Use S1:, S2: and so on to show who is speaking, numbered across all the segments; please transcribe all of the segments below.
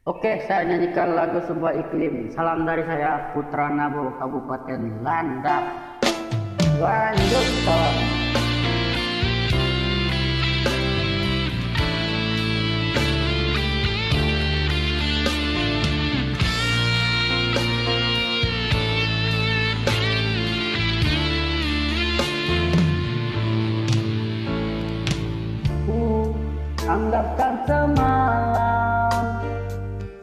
S1: Oke, saya nyanyikan lagu Sebuah Iklim. Salam dari saya, Putra Nabo, Kabupaten Landak. Lanjut, tolong. Anggapkan semalam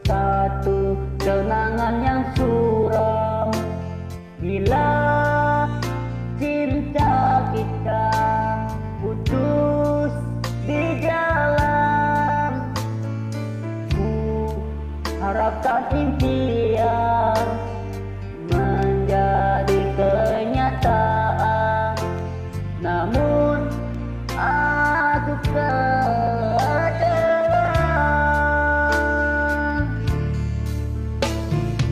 S1: satu kenangan yang suram. Bila cinta kita putus di jalan, ku harapkan impian menjadi kenyataan. Namun aku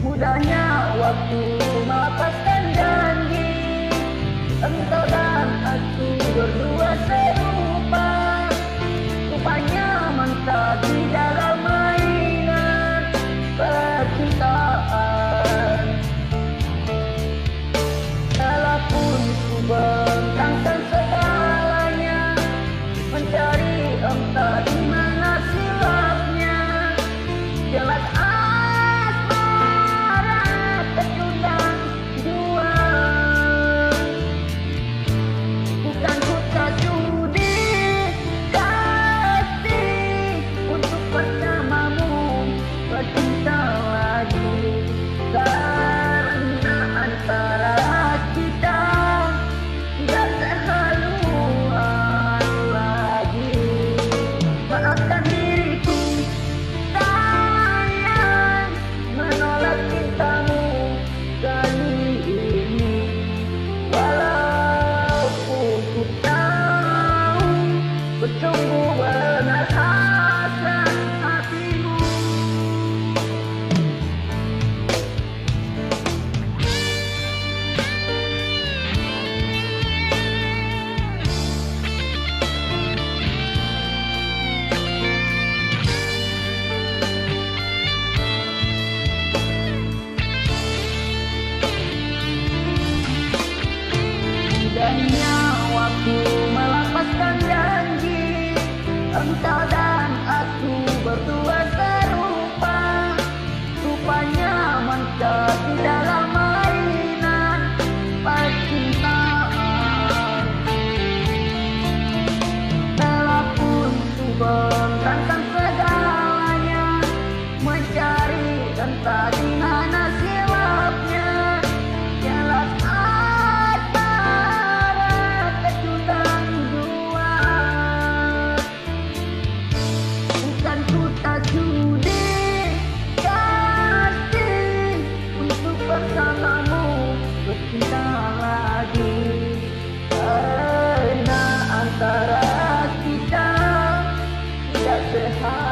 S1: mudahnya waktu melepaskan janji. Engkau dan aku berdua serupa, rupanya mentok di dalam mainan percintaan. Walaupun ku bentangkan segalanya, mencari entah di mana silapnya. Jelas sungguh benar hasrat hatimu. Mudahnya waktu melepaskan janji. Engkau dan aku berdua serupa, rupanya mentok di dalam mainan percintaan. Walaupun ku bentangkan segalanya, mencari entah di mana silapnya. Jelas bersamamu bercinta lagi, karena antara kita tidak sehat.